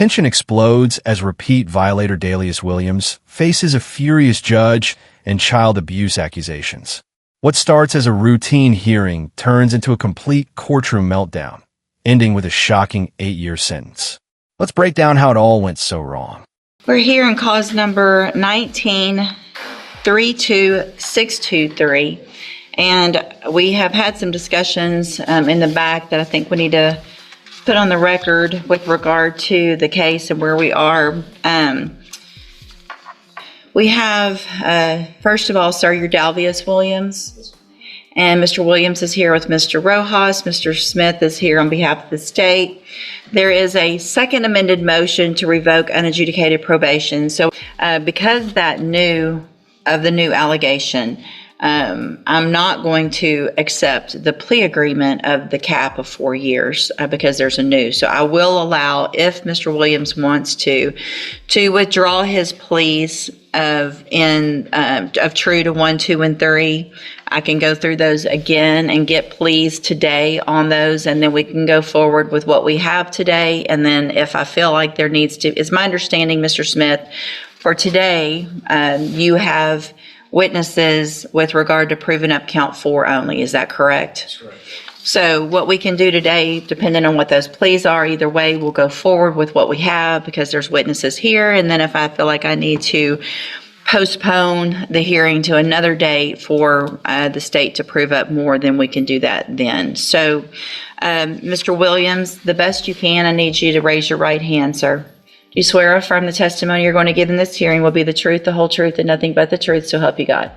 Tension explodes as repeat violator Dalius Williams faces a furious judge and child abuse accusations. What starts as a routine hearing turns into a complete courtroom meltdown, ending with a shocking 8-year sentence. Let's break down how it all went so wrong. We're here in cause number 19-32623, and we have had some discussions in the back that I think we need to put on the record with regard to the case and where we are. We have, first of all, sir, you're Dalvius Williams, and Mr. Williams is here with Mr. Rojas. Mr. Smith is here on behalf of the state. There is a second amended motion to revoke unadjudicated probation. So because the new allegation, I'm not going to accept the plea agreement of the cap of 4 years because there's a new. So I will allow, if Mr. Williams wants to withdraw his pleas of true to 1, 2, and 3. I can go through those again and get pleas today on those, and then we can go forward with what we have today. And then if I feel like there needs to, it's my understanding, Mr. Smith, for today, you have witnesses with regard to proving up count 4 only. Is that correct? That's correct. So what we can do today, depending on what those pleas are, either way, we'll go forward with what we have because there's witnesses here. And then if I feel like I need to postpone the hearing to another date for the state to prove up more, then we can do that then. So, Mr. Williams, the best you can, I need you to raise your right hand, sir. Do you swear or affirm the testimony you're going to give in this hearing will be the truth, the whole truth, and nothing but the truth, so help you God?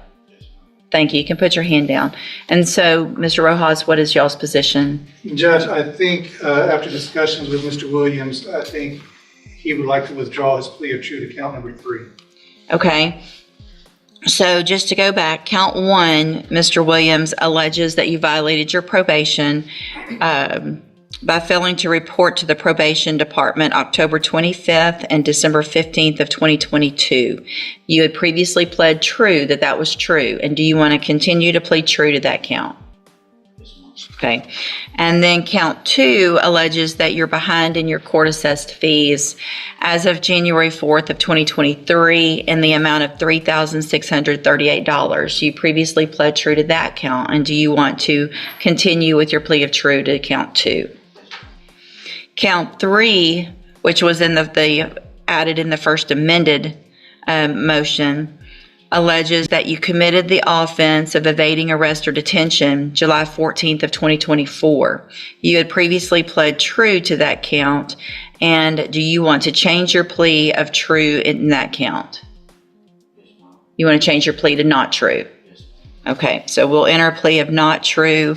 Thank you. You can put your hand down. And so, Mr. Rojas, what is y'all's position? Judge, I think after discussions with Mr. Williams, I think he would like to withdraw his plea of true to count number 3. Okay. So just to go back, count 1, Mr. Williams alleges that you violated your probation by failing to report to the probation department October 25th and December 15th of 2022. You had previously pled true that was true. And do you want to continue to plead true to that count? Okay. And then count 2 alleges that you're behind in your court assessed fees as of January 4th of 2023 in the amount of $3,638. You previously pled true to that count. And do you want to continue with your plea of true to count 2? Count 3, which was in the added in the first amended motion, alleges that you committed the offense of evading arrest or detention July 14th of 2024. You had previously pled true to that count, and do you want to change your plea of true in that count? You want to change your plea to not true? Okay, so we'll enter a plea of not true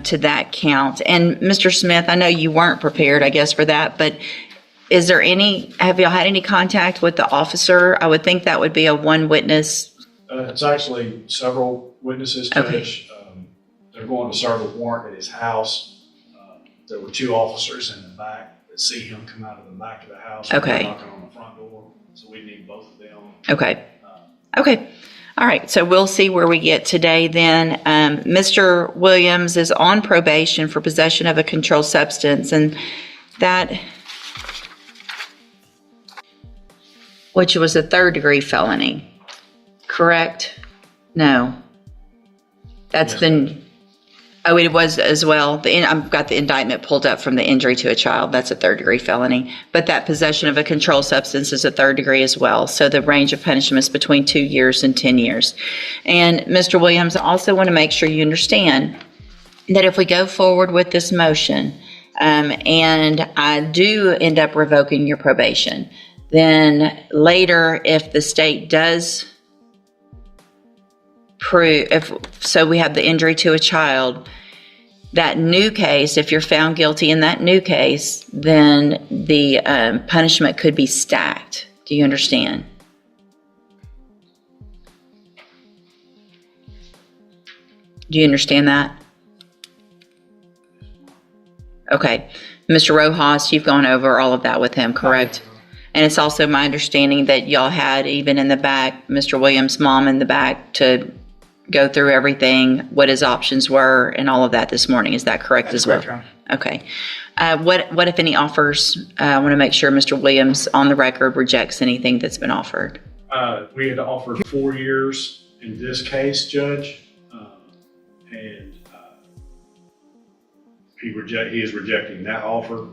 to that count. And Mr. Smith, I know you weren't prepared, I guess, for that, but have y'all had any contact with the officer? I would think that would be a one witness. It's actually several witnesses, Judge. Okay. They're going to serve a warrant at his house. There were 2 officers in the back that see him come out of the back of the house. Okay. Knocking on the front door, so we need both of them. Okay. Okay. All right, so we'll see where we get today then. Mr. Williams is on probation for possession of a controlled substance, and that, which was a 3rd-degree felony, correct? No. That's Yes. been, oh, it was as well. I've got the indictment pulled up from the injury to a child. That's a 3rd-degree felony. But that possession of a controlled substance is a 3rd degree as well. So the range of punishment is between 2 years and 10 years. And Mr. Williams, I also want to make sure you understand that if we go forward with this motion and I do end up revoking your probation, then later if the state does prove, so we have the injury to a child, that new case, if you're found guilty in that new case, then the punishment could be stacked. Do you understand? Do you understand that? Okay. Mr. Rojas, you've gone over all of that with him, correct? And it's also my understanding that y'all had, even in the back, Mr. Williams' mom in the back to go through everything, what his options were, and all of that this morning. Is that correct as well? Correct, Your Honor. Okay. What if any offers? I want to make sure Mr. Williams on the record rejects anything that's been offered. We had offered 4 years in this case, Judge, and he is rejecting that offer.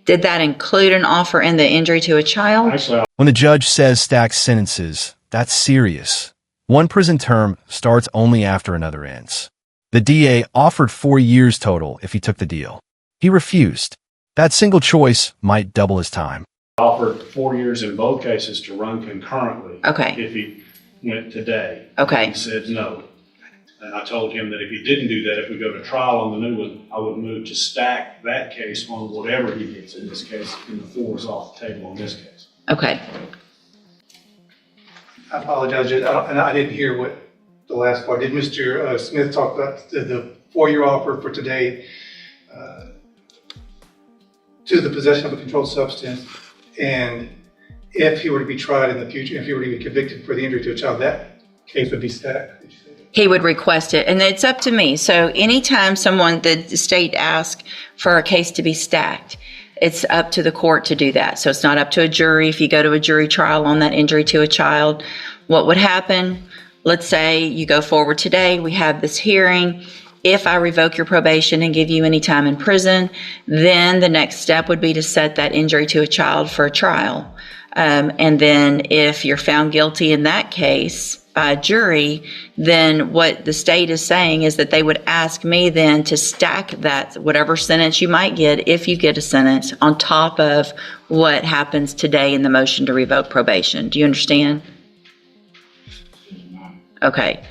Did that include an offer in the injury to a child? Actually, When the judge says stacked sentences, that's serious. One prison term starts only after another ends. The DA offered 4 years total if he took the deal. He refused. That single choice might double his time. I offered 4 years in both cases to run concurrently. Okay. If he went today. Okay. He said no. And I told him that if he didn't do that, if we go to trial on the new one, I would move to stack that case on whatever he gets in this case, and the 4 is off the table on this case. Okay. I apologize, Judge, and I didn't hear what the last part. Did Mr. Smith talk about the 4-year offer for today to the possession of a controlled substance? And if he were to be tried in the future, if he were to be convicted for the injury to a child, that case would be stacked. Did you say that? He would request it, and it's up to me. So anytime the state asks for a case to be stacked, it's up to the court to do that. So it's not up to a jury. If you go to a jury trial on that injury to a child, what would happen? Let's say you go forward today, we have this hearing. If I revoke your probation and give you any time in prison, then the next step would be to set that injury to a child for a trial. And then if you're found guilty in that case by a jury, then what the state is saying is that they would ask me then to stack that, whatever sentence you might get, if you get a sentence, on top of what happens today in the motion to revoke probation. Do you understand? Okay.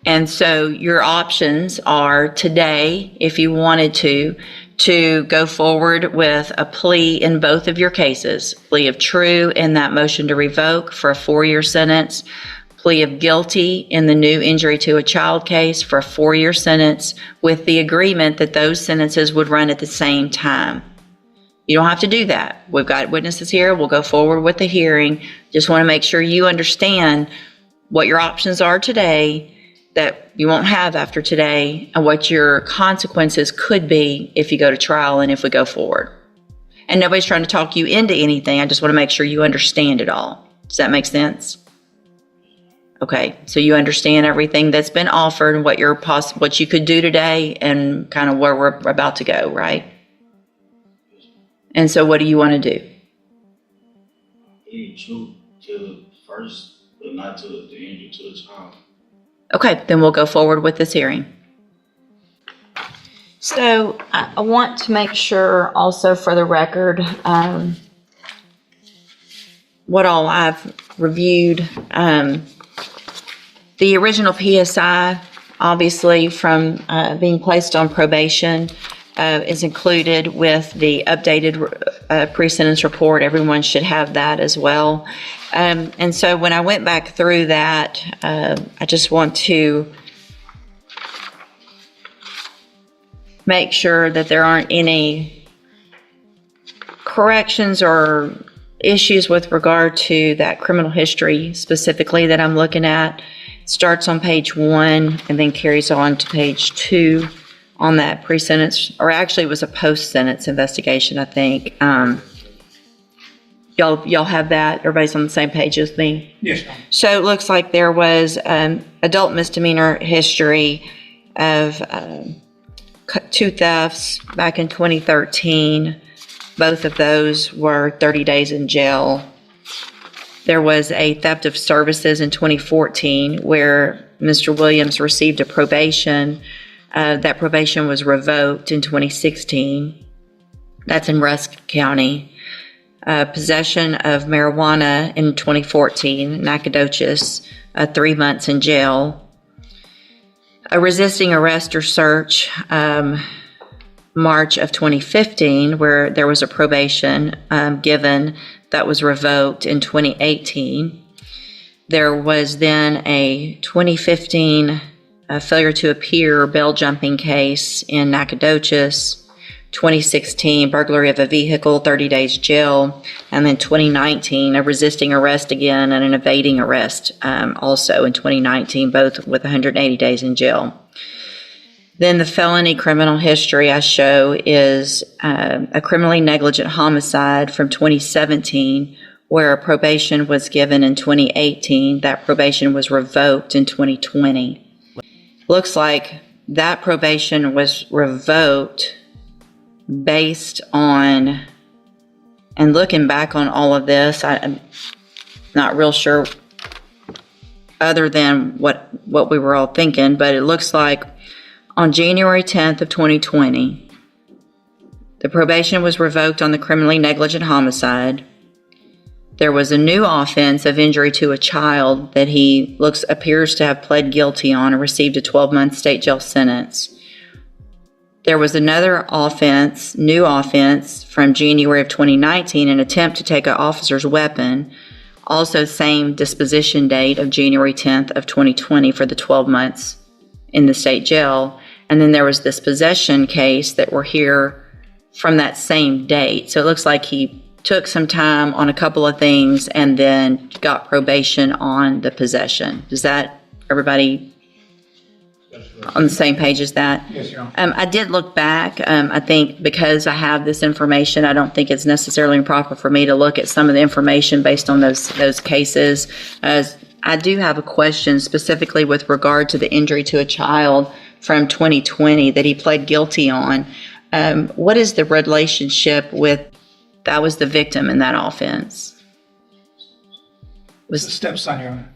And so your options are today, if you wanted to go forward with a plea in both of your cases, plea of true in that motion to revoke for a 4-year sentence, plea of guilty in the new injury to a child case for a 4-year sentence, with the agreement that those sentences would run at the same time. You don't have to do that. We've got witnesses here. We'll go forward with the hearing. Just want to make sure you understand what your options are today that you won't have after today, and what your consequences could be if you go to trial and if we go forward. And nobody's trying to talk you into anything. I just want to make sure you understand it all. Does that make sense? Okay, so you understand everything that's been offered and what what you could do today and kind of where we're about to go, right? And so what do you want to do? True to first, but not to the injury to the child. Okay, then we'll go forward with this hearing. So I want to make sure also for the record what all I've reviewed. The original PSI, obviously from being placed on probation, is included with the updated pre-sentence report. Everyone should have that as well. And so when I went back through that, I just want to make sure that there aren't any corrections or issues with regard to that criminal history specifically that I'm looking at. It starts on page 1 and then carries on to page 2 on that pre-sentence, or actually it was a post-sentence investigation, I think. Y'all have that? Everybody's on the same page as me? Yes, Your Honor. So it looks like there was adult misdemeanor history of 2 thefts back in 2013. Both of those were 30 days in jail. There was a theft of services in 2014 where Mr. Williams received a probation. That probation was revoked in 2016. That's in Rusk County. Possession of marijuana in 2014, Nacogdoches, 3 months in jail. A resisting arrest or search, March of 2015, where there was a probation given that was revoked in 2018. There was then a 2015 failure to appear bail jumping case in Nacogdoches. 2016, burglary of a vehicle, 30 days jail. And then 2019, a resisting arrest again and an evading arrest also in 2019, both with 180 days in jail. Then the felony criminal history I show is a criminally negligent homicide from 2017, where a probation was given in 2018. That probation was revoked in 2020. Looks like that probation was revoked based on, and looking back on all of this, I'm not real sure other than what we were all thinking, but it looks like on January 10th of 2020, the probation was revoked on the criminally negligent homicide. There was a new offense of injury to a child that he appears to have pled guilty on and received a 12-month state jail sentence. There was another offense, new offense, from January of 2019, an attempt to take an officer's weapon, also same disposition date of January 10th of 2020 for the 12 months in the state jail. And then there was this possession case that we're here from that same date. So it looks like he took some time on a couple of things and then got probation on the possession. Is that everybody on the same page as that? Yes, Your Honor. I did look back. I think because I have this information, I don't think it's necessarily improper for me to look at some of the information based on those cases. I do have a question specifically with regard to the injury to a child from 2020 that he pled guilty on. What is the relationship with, that was the victim in that offense? It's a stepson, Your Honor.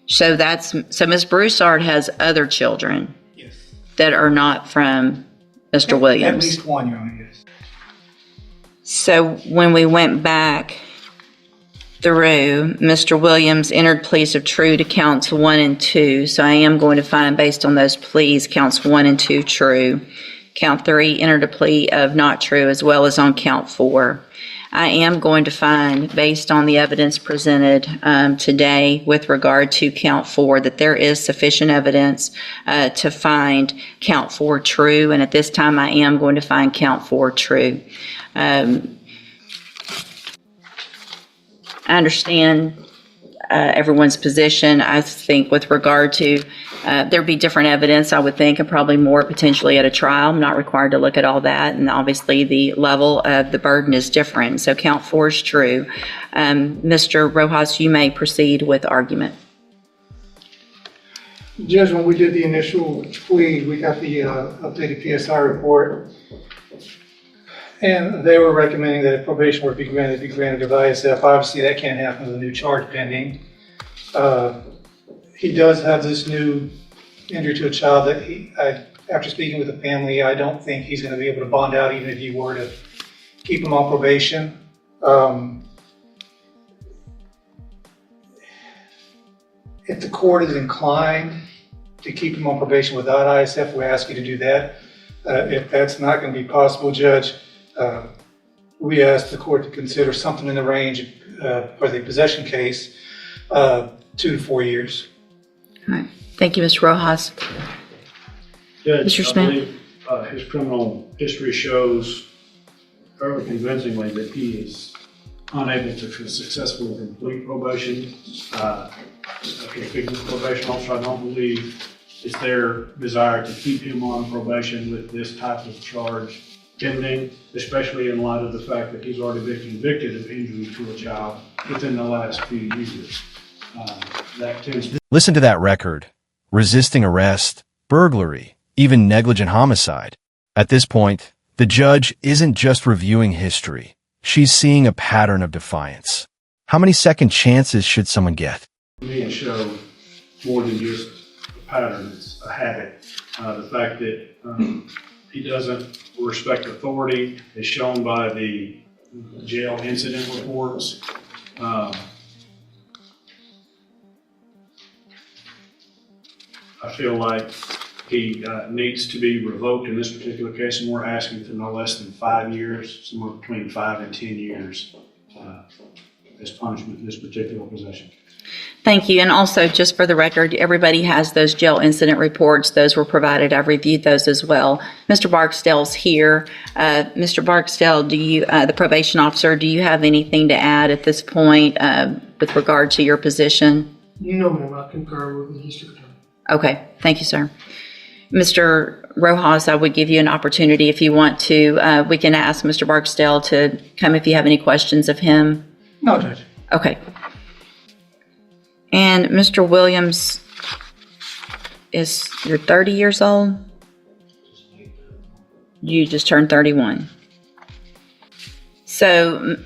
So Ms. Broussard has other children Yes. that are not from Mr. Williams. At least one, Your Honor, yes. So when we went back through, Mr. Williams entered pleas of true to counts 1 and 2. So I am going to find, based on those pleas, counts 1 and 2 true. Count 3 entered a plea of not true, as well as on count 4. I am going to find, based on the evidence presented today with regard to count 4, that there is sufficient evidence to find count 4 true. And at this time, I am going to find count 4 true. I understand everyone's position. I think with regard to, there'd be different evidence, I would think, and probably more potentially at a trial. I'm not required to look at all that. And obviously the level of the burden is different. So count 4 is true. Mr. Rojas, you may proceed with argument. Judge, when we did the initial plea, we got the updated PSI report. And they were recommending that if probation were to be granted of ISF. Obviously, that can't happen with a new charge pending. He does have this new injury to a child that after speaking with the family, I don't think he's going to be able to bond out even if you were to keep him on probation. If the court is inclined to keep him on probation without ISF, we ask you to do that. If that's not going to be possible, Judge, we ask the court to consider something in the range for the possession case, 2 to 4 years. All right. Thank you, Mr. Rojas. Judge, Mr. I Smith? believe his criminal history shows fairly convincingly that he is unable to successfully complete probation. A convicted probation officer, I don't believe it's their desire to keep him on probation with this type of charge pending, especially in light of the fact that he's already been convicted of injury to a child within the last few years. That tends to Listen to that record. Resisting arrest, burglary, even negligent homicide. At this point, the judge isn't just reviewing history. She's seeing a pattern of defiance. How many second chances should someone get? me show more than just a pattern, it's a habit. The fact that he doesn't respect authority is shown by the jail incident reports. I feel like he needs to be revoked in this particular case, and we're asking for no less than 5 years, somewhere between 5 and 10 years. as punishment, this particular possession. Thank you. And also, just for the record, everybody has those jail incident reports. Those were provided. I've reviewed those as well. Mr. Barksdale's here. Mr. Barksdale, do you, the probation officer, do you have anything to add at this point with regard to your position? No, ma'am, I concur with the district attorney. Okay. Thank you, sir. Mr. Rojas, I would give you an opportunity if you want to. We can ask Mr. Barksdale to come if you have any questions of him. No, Judge. Okay. And Mr. Williams, you're 30 years old? You just turned 31. So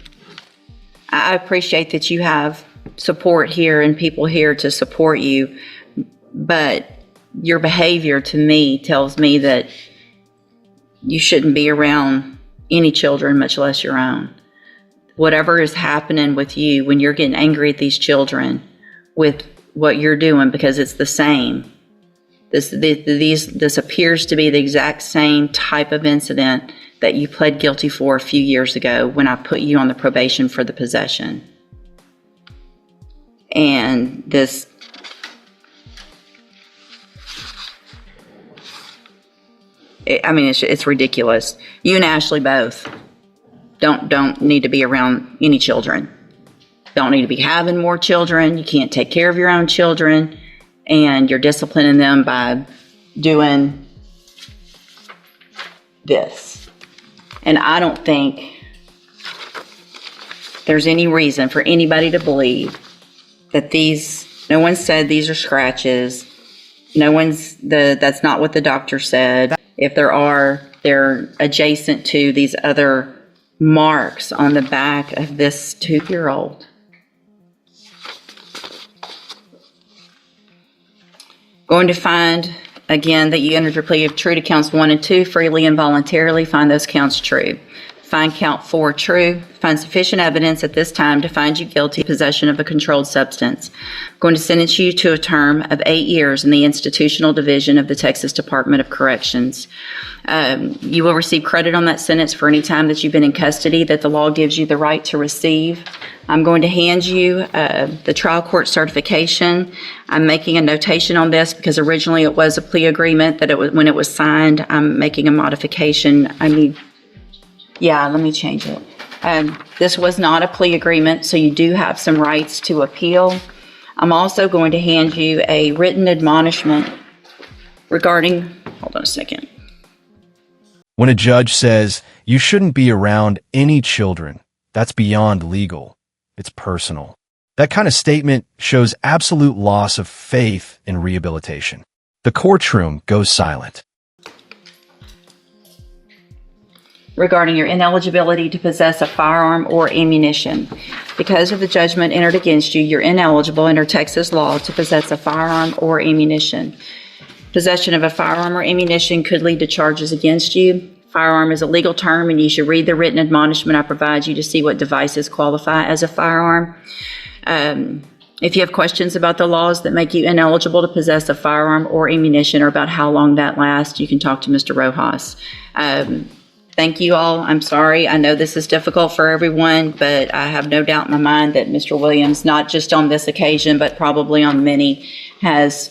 I appreciate that you have support here and people here to support you, but your behavior to me tells me that you shouldn't be around any children, much less your own. Whatever is happening with you when you're getting angry at these children with what you're doing, because it's the same. This appears to be the exact same type of incident that you pled guilty for a few years ago when I put you on the probation for the possession. And this, it's ridiculous. You and Ashley both don't need to be around any children. Don't need to be having more children. You can't take care of your own children, and you're disciplining them by doing this. And I don't think there's any reason for anybody to believe that no one said these are scratches. That's not what the doctor said. If there are, they're adjacent to these other marks on the back of this 2-year-old. Going to find, again, that you entered your plea of true to counts 1 and 2 freely and voluntarily. Find those counts true. Find count 4 true. Find sufficient evidence at this time to find you guilty of possession of a controlled substance. I'm going to sentence you to a term of 8 years in the institutional division of the Texas Department of Corrections. You will receive credit on that sentence for any time that you've been in custody that the law gives you the right to receive. I'm going to hand you the trial court certification. I'm making a notation on this because originally it was a plea agreement that when it was signed, I'm making a modification. Let me change it. This was not a plea agreement, so you do have some rights to appeal. I'm also going to hand you a written admonishment regarding, hold on a second. When a judge says you shouldn't be around any children, that's beyond legal. It's personal. That kind of statement shows absolute loss of faith in rehabilitation. The courtroom goes silent. Regarding your ineligibility to possess a firearm or ammunition. Because of the judgment entered against you, you're ineligible under Texas law to possess a firearm or ammunition. Possession of a firearm or ammunition could lead to charges against you. Firearm is a legal term, and you should read the written admonishment I provide you to see what devices qualify as a firearm. If you have questions about the laws that make you ineligible to possess a firearm or ammunition or about how long that lasts, you can talk to Mr. Rojas. Thank you all. I'm sorry. I know this is difficult for everyone, but I have no doubt in my mind that Mr. Williams, not just on this occasion, but probably on many, has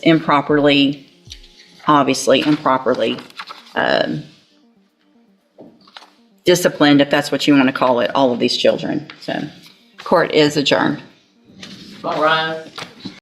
obviously improperly disciplined, if that's what you want to call it, all of these children. So, court is adjourned. All right.